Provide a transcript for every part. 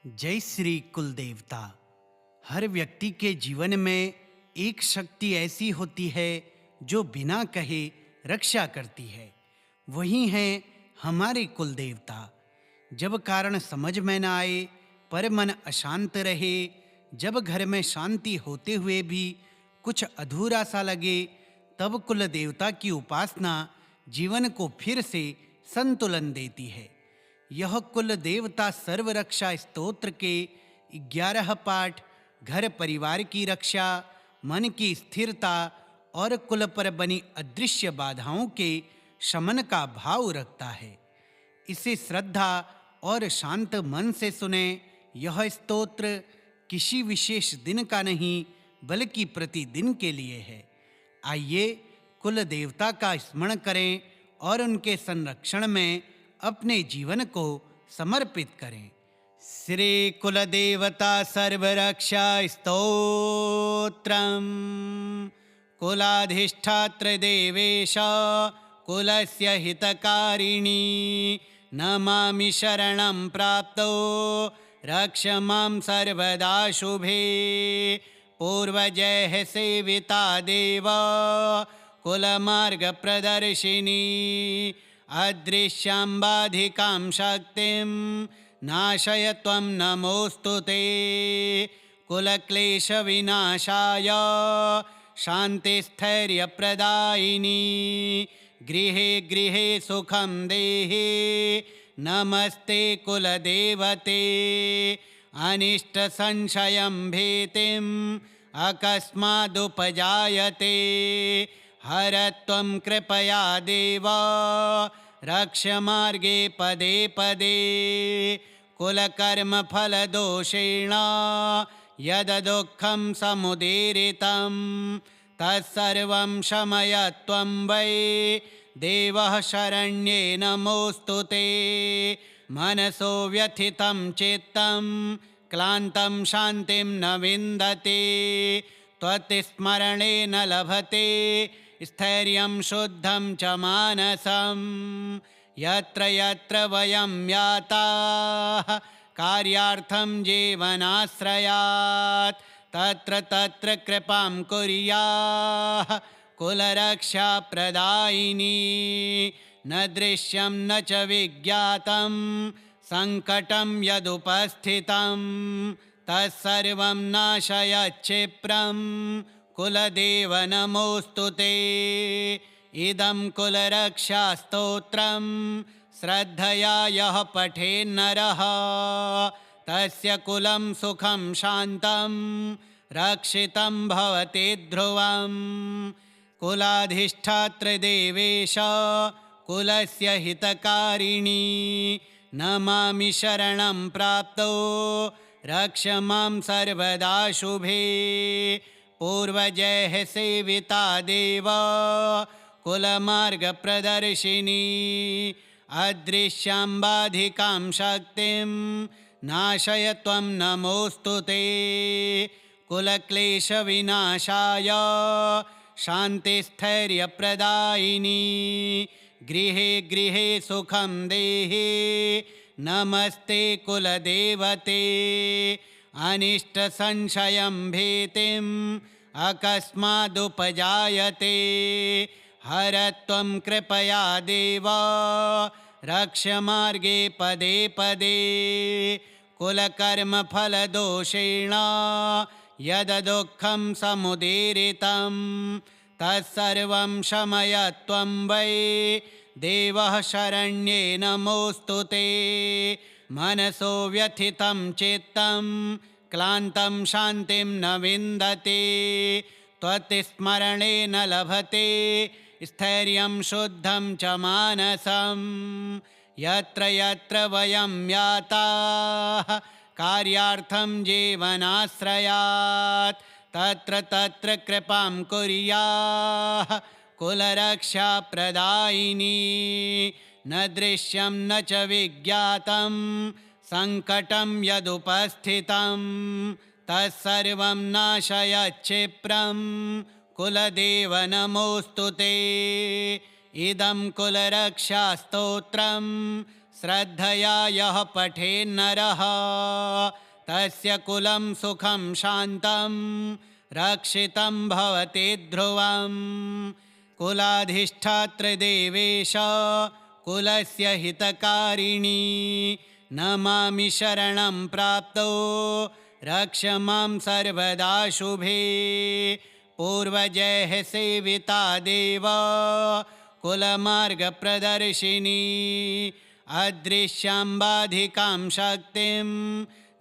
जय श्री कुल देवता। हर व्यक्ति के जीवन में एक शक्ति ऐसी होती है जो बिना कहे रक्षा करती है। वही है हमारे कुल देवता। जब कारण समझ में न आए पर मन अशांत रहे, जब घर में शांति होते हुए भी कुछ अधूरा सा लगे, तब कुल देवता की उपासना जीवन को फिर से संतुलन देती है। यह कुल देवता सर्व रक्षा स्तोत्र के 11 पाठ घर परिवार की रक्षा, मन की स्थिरता और कुल पर बनी अदृश्य बाधाओं के शमन का भाव रखता है। इसे श्रद्धा और शांत मन से सुने। यह स्तोत्र किसी विशेष दिन का नहीं बल्कि प्रतिदिन के लिए है। आइए कुल देवता का स्मरण करें और उनके संरक्षण में अपने जीवन को समर्पित करें। श्री कुल देवता सर्वरक्षा स्तोत्रम। कुलाधिष्ठात्र देवेश कुलस्य हितकारिणी, नमामि शरणं प्राप्तो रक्ष मां सर्वदा शुभे। पूर्वजैः सेविता देव कुलमार्ग प्रदर्शिनी, अदृश्यां बाधिकां शक्तिं नाशय त्वं नमोऽस्तु ते। कुलक्लेश विनाशाय शान्तिस्थैर्यप्रदायिनी, गृहे गृहे सुखं देहि नमस्ते कुलदेवते। अनिष्ट संशयं भीतिम् अकस्मादुपजायते, हर त्वं कृपया देव रक्ष मार्गे पदे पदे। कुलकर्म फलदोषेण यद दुःखं समुदीरितं, तत्सर्वं शमय त्वं वै देवः शरण्ये नमोऽस्तु ते। मनसो व्यथितं चित्तं क्लान्तं शान्तिं न विन्दते, त्वत्स्मरणेन लभते स्थैर्यं शुद्धं च मानसं। यत्र यत्र वयं याताः कार्यार्थं जीवनाश्रयात्, तत्र तत्र कृपां कुर्याः कुलरक्षा प्रदायिनी। न दृश्यं न च विज्ञातं संकटं यदुपस्थितं, तत्सर्वं नाशय क्षिप्रं कुलदेव नमोऽस्तु ते। इदं कुलरक्षा स्तोत्रं श्रद्धया यः पठेन्नरः, तस्य कुलं सुखं शान्तं रक्षितं भवति ध्रुवम्। कुलाधिष्ठात्र देवेश कुलस्य हितकारिणी, नमामि शरणं प्राप्तो रक्ष मां सर्वदा शुभे। पूर्वजैः सेविता देव कुलमार्ग प्रदर्शिनी, अदृश्यां बाधिकां शक्तिं नाशय त्वं नमोऽस्तु ते। कुलक्लेश विनाशाय शान्तिस्थैर्यप्रदायिनी, गृहे गृहे सुखं देहि नमस्ते कुलदेवते। अनिष्ट संशयं भीतिम् अकस्मादुपजायते, हर त्वं कृपया देव रक्ष मार्गे पदे पदे। कुलकर्म फलदोषेण यद दुःखं समुदीरितं, तत्सर्वं शमय त्वं वै देवः शरण्ये नमोऽस्तु ते। मनसो व्यथितं चित्तं क्लान्तं शान्तिं न विन्दते, त्वत्स्मरणेन लभते स्थैर्यं शुद्धं च मानसं। यत्र यत्र वयं याताः कार्यार्थं जीवनाश्रयात्, तत्र तत्र कृपां कुर्याः कुलरक्षा प्रदायिनी। न दृश्यं न च विज्ञातं संकटं यदुपस्थितं, तत्सर्वं नाशय क्षिप्रं कुलदेव नमोऽस्तु ते। इदं कुलरक्षा स्तोत्रं श्रद्धया यः पठेन्नरः तस्य कुलं सुखं शान्तं रक्षितं भवति ध्रुवम्। कुलाधिष्ठात्र देवेश कुलस्य हितकारिणी नमामि शरणं प्राप्तो रक्ष मां सर्वदा शुभे। पूर्वजैः सेविता देव कुलमार्गप्रदर्शिनी अदृश्याम्बाधिकां शक्तिं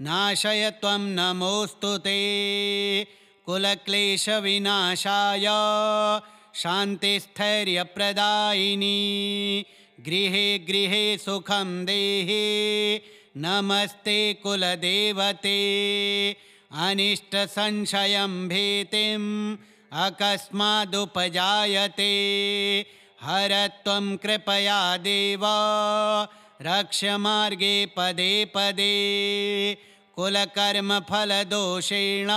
नाशय त्वं नमोऽस्तु ते। कुलक्लेशविनाशाय शान्तिस्थैर्यप्रदायिनी गृहे गृहे सुखं देहि नमस्ते कुलदेवते। अनिष्टसंशयं भीतिम् अकस्मादुपजायते हर त्वं कृपया देव रक्ष मार्गे पदे पदे। कुलकर्मफलदोषेण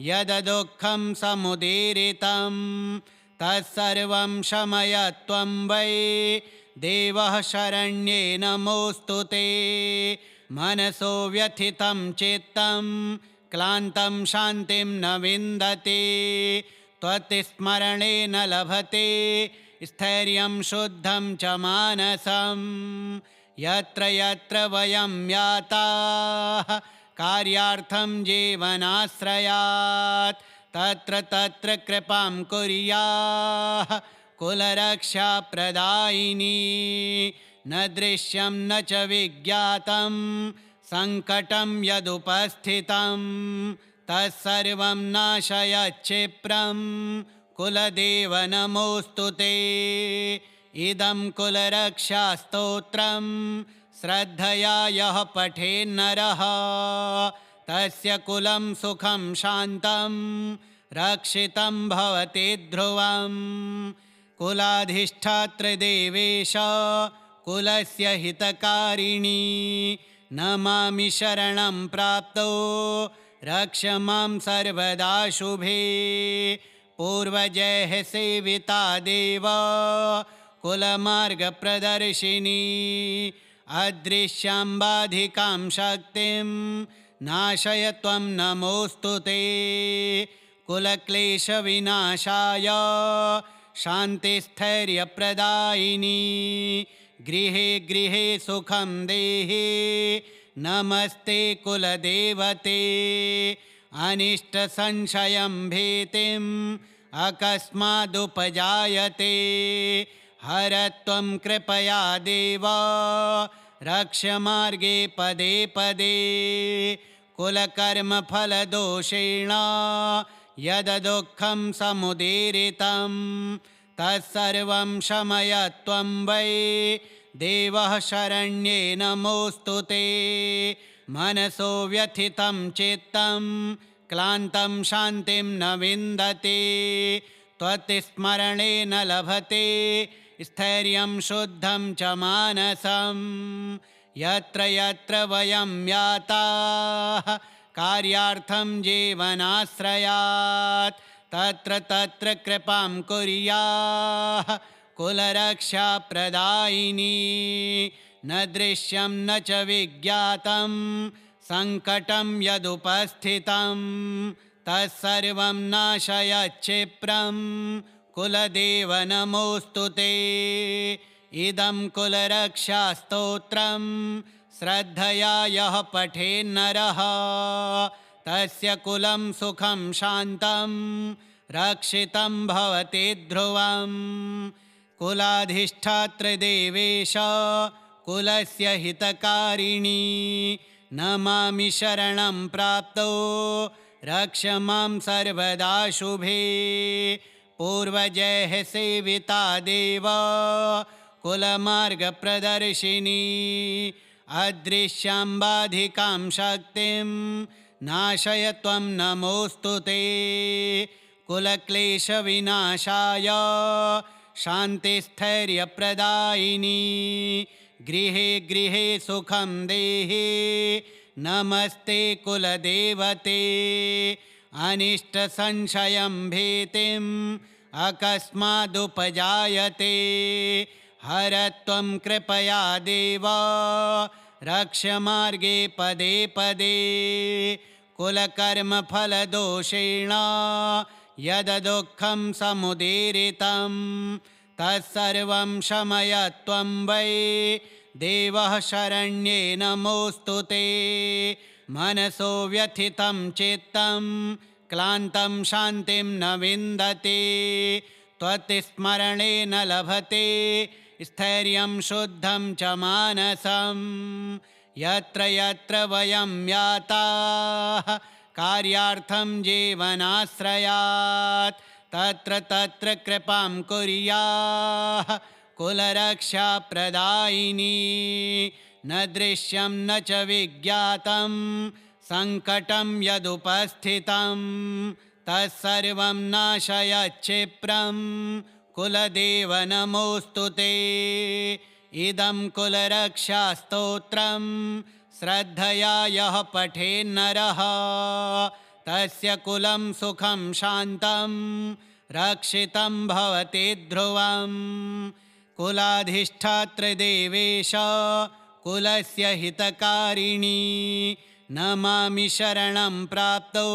यद दुःखं समुदीरितं तत्सर्वं शमय त्वं वै देवः शरण्ये नमोऽस्तु ते। मनसो व्यथितं चित्तं क्लान्तं शान्तिं न विन्दते त्वत्स्मरणेन लभते स्थैर्यं शुद्धं च मानसं। यत्र यत्र वयं याताः कार्यार्थं जीवनाश्रयात् तत्र तत्र कृपां कुर्याः कुलरक्षाप्रदायिनी। न दृश्यं न च विज्ञातं सङ्कटं यदुपस्थितं तत्सर्वं नाशयच्छिप्रं कुलदेव नमोऽस्तु ते। इदं कुलरक्षास्तोत्रं श्रद्धया यः पठेन्नरः तस्य कुलं सुखं शान्तं रक्षितं भवति ध्रुवम्। कुलाधिष्ठात्र देवेश कुलस्य हितकारिणी नमामि शरणं प्राप्तो रक्ष मां सर्वदा शुभे। पूर्वजैः सेविता देव कुलमार्गप्रदर्शिनी अदृश्याम्बाधिकां शक्तिं नाशय त्वं नमोऽस्तु ते। कुलक्लेशविनाशाय शान्तिस्थैर्यप्रदायिनी गृहे गृहे सुखं देहि नमस्ते कुलदेवते। अनिष्टसंशयं भीतिम् अकस्मादुपजायते हर त्वं कृपया देव रक्ष मार्गे पदे पदे। कुलकर्मफलदोषेण यद दुःखं समुदीरितं तत्सर्वं शमय त्वं वै देवः शरण्ये नमोऽस्तु ते। मनसो व्यथितं चित्तं क्लान्तं शान्तिं न विन्दते त्वत्स्मरणेन लभते स्थैर्यं शुद्धं च मानसं। यत्र यत्र वयं याताः कार्यार्थं जीवनाश्रयात् तत्र तत्र कृपां कुर्याः कुलरक्षाप्रदायिनी। न दृश्यं न च विज्ञातं सङ्कटं यदुपस्थितं तत्सर्वं नाशयच्छिप्रं कुलदेव नमोऽस्तु ते। इदं कुलरक्षास्तोत्रं श्रद्धया यः पठेन्नरः तस्य कुलं सुखं शान्तं रक्षितं भवति ध्रुवम्। कुलाधिष्ठात्र देवेश कुलस्य हितकारिणी नमामि शरणं प्राप्तो रक्ष मां सर्वदा शुभे। पूर्वजैः सेविता देव कुलमार्गप्रदर्शिनी अदृश्याम्बाधिकां शक्तिं नाशय त्वं नमोऽस्तु ते। कुलक्लेशविनाशाय शान्तिस्थैर्यप्रदायिनी गृहे गृहे सुखं देहि नमस्ते कुलदेवते। अनिष्टसंशयं भीतिम् अकस्मादुपजायते हर त्वं कृपया देव रक्ष मार्गे पदे पदे कुलकर्मफलदोषेण यद दुःखं समुदीरितं तत्सर्वं शमय त्वं वै देवः शरण्ये नमोऽस्तु ते। मनसो व्यथितं चित्तं क्लान्तं शान्तिं न विन्दते त्वत्स्मरणेन लभते स्थैर्यं शुद्धं च मानसं। यत्र यत्र वयं याताः कार्यार्थं जीवनाश्रयात् तत्र तत्र कृपां कुर्याः कुलरक्षाप्रदायिनी। न दृश्यं न च विज्ञातं सङ्कटं यदुपस्थितं तत्सर्वं नाशयच्छिप्रं कुलदेव नमोऽस्तु ते। इदं कुलरक्षास्तोत्रं श्रद्धया यः पठेन्नरः तस्य कुलं सुखं शान्तं रक्षितं भवति ध्रुवम्। कुलाधिष्ठातृदेवेश कुलस्य हितकारिणी नमामि शरणं प्राप्तो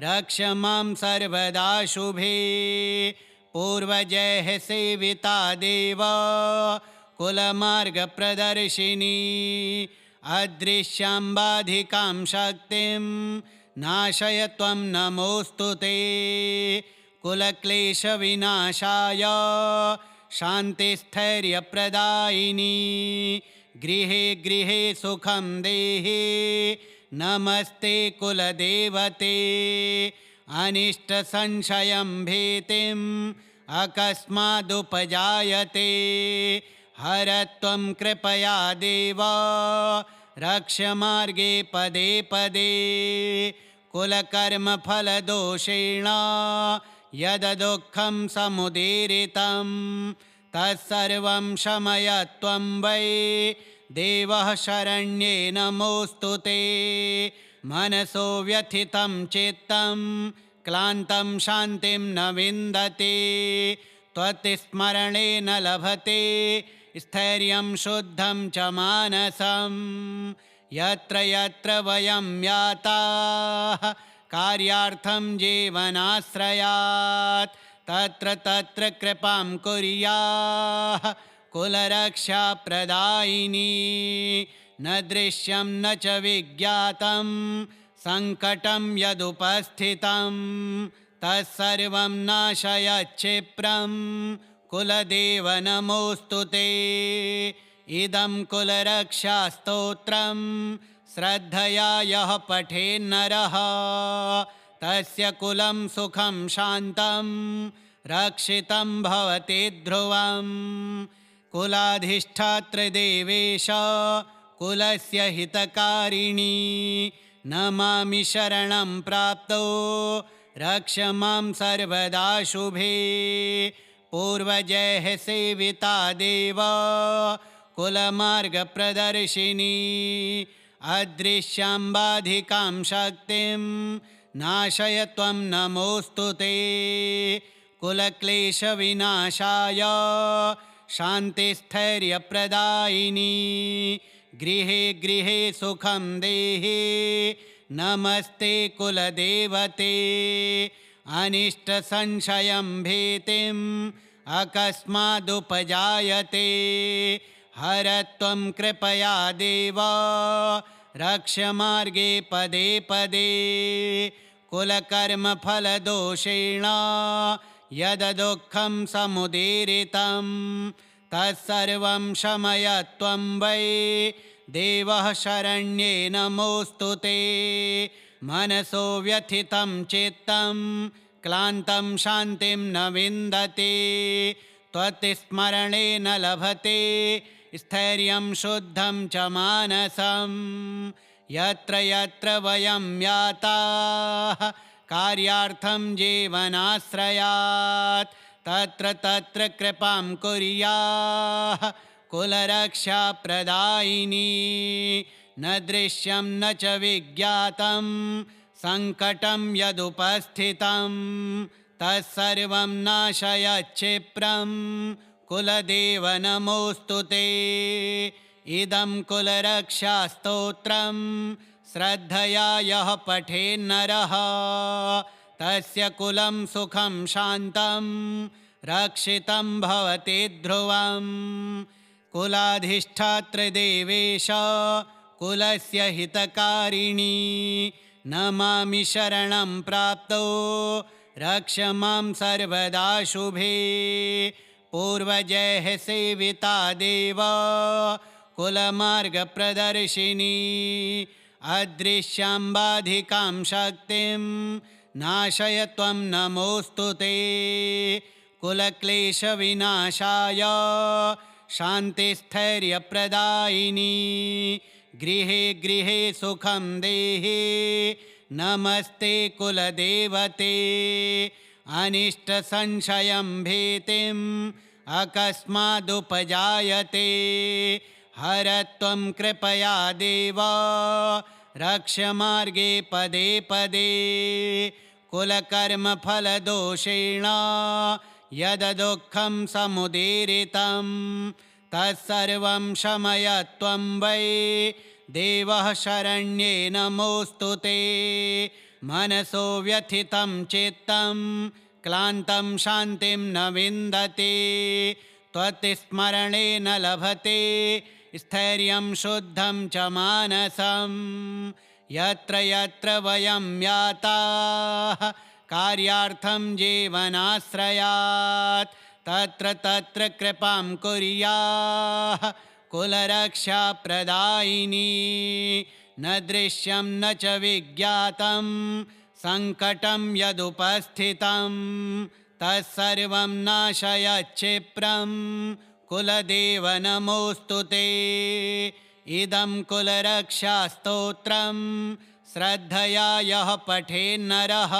रक्ष मां सर्वदा शुभे। पूर्वजैः सेविता देव कुलमार्गप्रदर्शिनी अदृश्याम्बाधिकां शक्तिं नाशय त्वं नमोऽस्तु ते। कुलक्लेशविनाशाय शान्तिस्थैर्यप्रदायिनी गृहे गृहे सुखं देहि नमस्ते कुलदेवते। अनिष्टसंशयं भीतिम् अकस्मादुपजायते हर त्वं कृपया देव रक्ष मार्गे पदे पदे कुलकर्मफलदोषेण यद दुःखं समुदीरितं तत्सर्वं शमय त्वं वै देवः शरण्ये नमोऽस्तु ते। मनसो व्यथितं चित्तं क्लान्तं शान्तिं न विन्दते त्वत्स्मरणेन लभते स्थैर्यं शुद्धं च मानसं। यत्र यत्र वयं याताः कार्यार्थं जीवनाश्रयात् तत्र तत्र कृपां कुर्याः कुलरक्षाप्रदायिनी। न दृश्यं न च विज्ञातं सङ्कटं यदुपस्थितं तत्सर्वं नाशयच्छिप्रं कुलदेव नमोऽस्तु ते। इदं कुलरक्षास्तोत्रं श्रद्धया यः पठेन्नरः तस्य कुलं सुखं शान्तं रक्षितं भवति ध्रुवम्। कुलाधिष्ठातृदेवेश कुलस्य हितकारिणी नमामि शरणं प्राप्तो रक्ष मां सर्वदा शुभे। पूर्वजैः सेविता देव कुलमार्गप्रदर्शिनी अदृश्याम्बाधिकां शक्तिं नाशय त्वं नमोऽस्तु ते। कुलक्लेशविनाशाय शान्तिस्थैर्यप्रदायिनी गृहे गृहे सुखं देहि नमस्ते कुलदेवते। अनिष्टसंशयं भीतिम् अकस्मादुपजायते हर त्वं कृपया देव रक्ष मार्गे पदे पदे कुलकर्मफलदोषेण यद दुःखं समुदीरितं तत्सर्वं शमय त्वं वै देवः शरण्ये नमोऽस्तु ते। मनसो व्यथितं चित्तं क्लान्तं शान्तिं न विन्दते त्वत्स्मरणेन लभते स्थैर्यं शुद्धं च मानसं। यत्र यत्र वयं याताः कार्यार्थं जीवनाश्रयात् तत्र तत्र कृपां कुर्याः कुलरक्षाप्रदायिनी। न दृश्यं न च विज्ञातं सङ्कटं यदुपस्थितं तत्सर्वं नाशयच्छिप्रं कुलदेव नमोऽस्तु ते। इदं कुलरक्षास्तोत्रं श्रद्धया यः पठेन्नरः तस्य कुलं सुखं शान्तं रक्षितं भवति ध्रुवम्। कुलाधिष्ठातृदेवेश कुलस्य हितकारिणी नमामि शरणं प्राप्तो रक्ष मां सर्वदा शुभे। पूर्वजैः सेविता देव कुलमार्गप्रदर्शिनी अदृश्याम्बाधिकां शक्तिं नाशय त्वं नमोऽस्तु ते। कुलक्लेशविनाशाय शान्तिस्थैर्यप्रदायिनी गृहे गृहे सुखं देहि नमस्ते कुलदेवते। अनिष्टसंशयं भीतिम् अकस्मादुपजायते हर त्वं कृपया देव रक्ष मार्गे पदे पदे। कुलकर्मफलदोषेण यद् दुःखं समुदीरितं तत्सर्वं शमय त्वं वै देवः शरण्ये नमोऽस्तु ते। मनसो व्यथितं चित्तं क्लान्तं शान्तिं न विन्दते त्वत्स्मरणेन लभते स्थैर्यं शुद्धं च मानसं। यत्र यत्र वयं याताः कार्यार्थं जीवनाश्रयात् तत्र तत्र कृपां कुर्याः कुलरक्षाप्रदायिनी। न दृश्यं न च विज्ञातं संकटं यदुपस्थितं तत्सर्वं नाशय क्षिप्रं कुलदेव नमोऽस्तु ते। इदं कुलरक्षास्तोत्रं श्रद्धया यः पठेन्नरः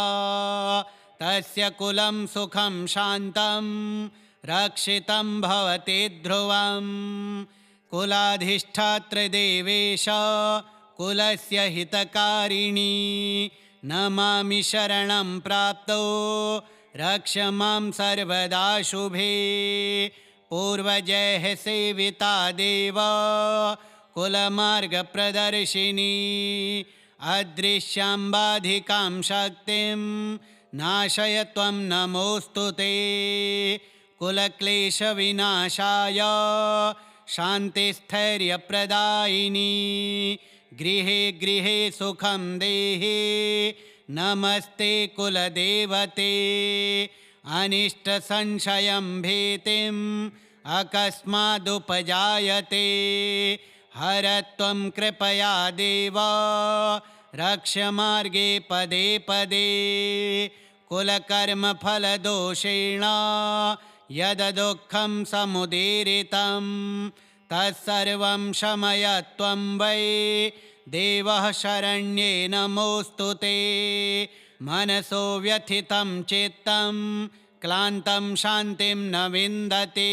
तस्य कुलं सुखं शान्तं रक्षितं भवति ध्रुवम्। कुलाधिष्ठातृदेवेश कुलस्य हितकारिणी नमामि शरणं प्राप्तो रक्ष मां सर्वदा शुभे। पूर्वजैः सेविता देव कुलमार्गप्रदर्शिनी अदृश्याम्बाधिकां शक्तिं नाशय त्वं नमोऽस्तु ते। कुलक्लेशविनाशाय शान्तिस्थैर्यप्रदायिनी गृहे गृहे सुखं देहि नमस्ते कुलदेवते। अनिष्टसंशयं भीतिम् अकस्मादुपजायते हर त्वं कृपया देव रक्ष मार्गे पदे पदे। कुलकर्मफलदोषेण यद् दुःखं समुदीरितं तत्सर्वं शमय त्वं वै देवः शरण्ये नमोऽस्तु ते। मनसो व्यथितं चित्तं क्लान्तं शान्तिं न विन्दते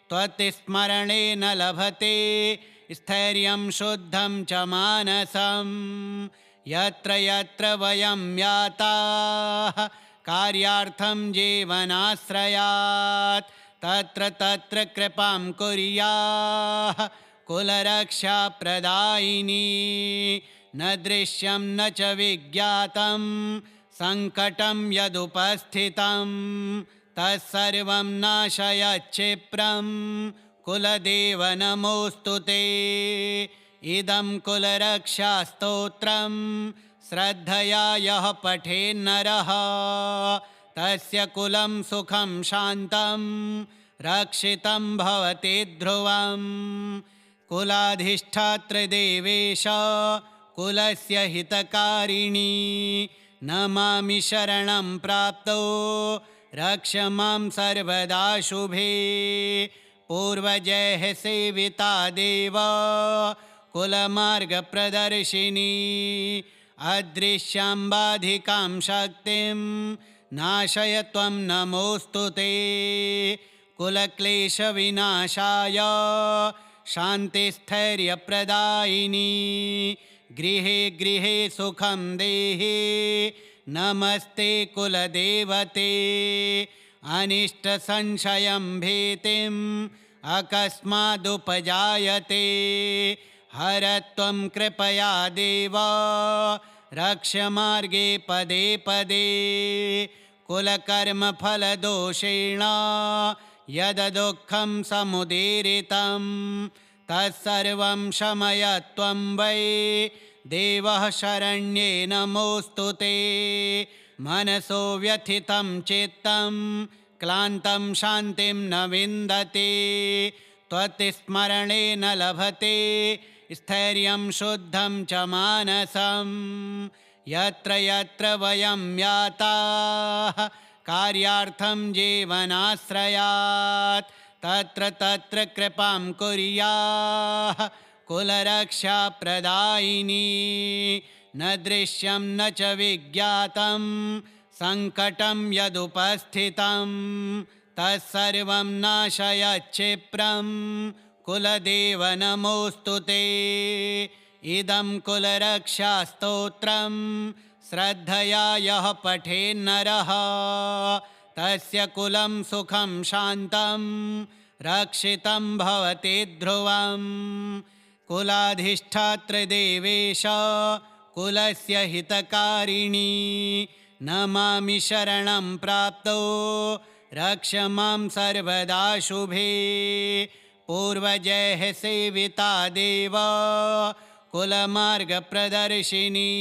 त्वत्स्मरणेन लभते स्थैर्यं शुद्धं च मानसं। यत्र यत्र वयं याताः कार्यार्थं जीवनाश्रयात् तत्र तत्र कृपां कुर्याः कुलरक्षाप्रदायिनी। न दृश्यं न च विज्ञातं संकटं यदुपस्थितं तत्सर्वं नाशय क्षिप्रं कुलदेव नमोऽस्तु ते। इदं कुलरक्षास्तोत्रं श्रद्धया यः पठेन्नरः तस्य कुलं सुखं शान्तं रक्षितं भवति ध्रुवम्। कुलाधिष्ठातृदेवेश कुलस्य हितकारिणी नमामि शरणं प्राप्तो रक्ष मां सर्वदा शुभे। पूर्वजैः सेविता देव कुलमार्गप्रदर्शिनी अदृश्याम्बाधिकां शक्तिं नाशय त्वं नमोऽस्तु ते। कुलक्लेशविनाशाय शान्तिस्थैर्यप्रदायिनी गृहे गृहे सुखं देहि नमस्ते कुलदेवते। अनिष्टसंशयं भीतिम् अकस्मादुपजायते। हरत्वं कृपया देव रक्ष मार्गे पदे पदे। कुलकर्मफलदोषेण यद दुःखं समुदीरितं तत्सर्वं शमय त्वं वै देवः शरण्ये नमोऽस्तु ते। मनसो व्यथितं चित्तं क्लान्तं शान्तिं न विन्दते। त्वत्स्मरणेन लभते स्थैर्यं शुद्धं च मानसम्। यत्र यत्र वयं याताः कार्यार्थं जीवनाश्रयात् तत्र तत्र कृपां कुर्याः कुलरक्षाप्रदायिनी। न दृश्यं न च विज्ञातं सङ्कटं यदुपस्थितं तत्सर्वं नाशयच्छिप्रं कुलदेव नमोऽस्तु ते। इदं कुलरक्षास्तोत्रं श्रद्धया यः पठेन्नरः तस्य कुलं सुखं शान्तं रक्षितं भवति ध्रुवम्। कुलाधिष्ठात्र देवेश कुलस्य हितकारिणी। नमामि शरणं प्राप्तो रक्ष मां सर्वदा शुभे। पूर्वजैः सेविता देव कुलमार्गप्रदर्शिनी।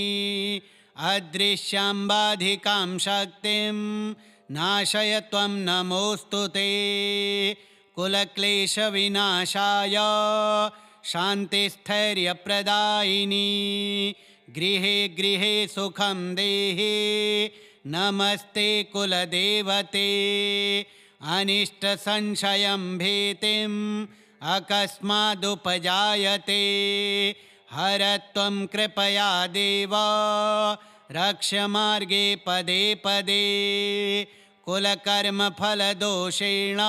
अदृश्याम्बाधिकां शक्तिं नाशय त्वं नमोऽस्तु ते। कुलक्लेशविनाशाय शान्तिस्थैर्यप्रदायिनी। गृहे गृहे सुखं देहि नमस्ते कुलदेवते। अनिष्टसंशयं भीतिम् अकस्मादुपजायते। हरत्वं कृपया देव रक्ष मार्गे पदे पदे। कुलकर्मफलदोषेण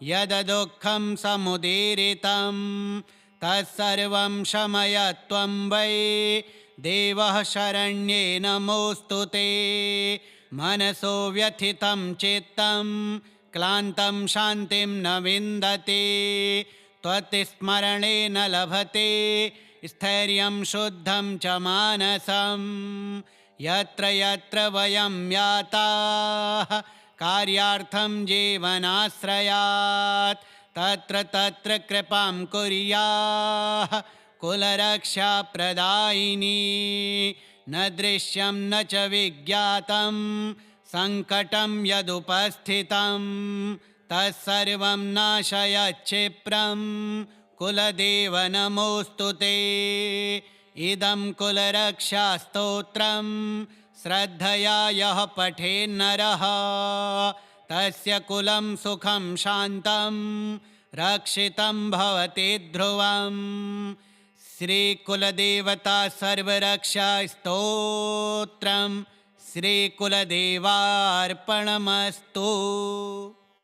यद दुःखं समुदीरितं तत्सर्वं शमय त्वं वै देवः शरण्ये नमोऽस्तु ते। मनसो व्यथितं चित्तं क्लान्तं शान्तिं न विन्दते। त्वत्स्मरणेन लभते स्थैर्यं शुद्धं च मानसम्। यत्र यत्र वयं याताः कार्यार्थं जीवनाश्रयात् तत्र तत्र कृपां कुर्याः कुलरक्षाप्रदायिनी। न दृश्यं न च विज्ञातं सङ्कटं यदुपस्थितं तत्सर्वं नाशयच्छिप्रं कुलदेव नमोऽस्तु ते। इदं कुलरक्षास्तोत्रं श्रद्धया यः पठेन्नरः तस्य कुलं सुखं शान्तं रक्षितं भवति ध्रुवम्। श्रीकुलदेवता सर्वरक्षा स्तोत्रम् श्रीकुलदेवार्पणमस्तु।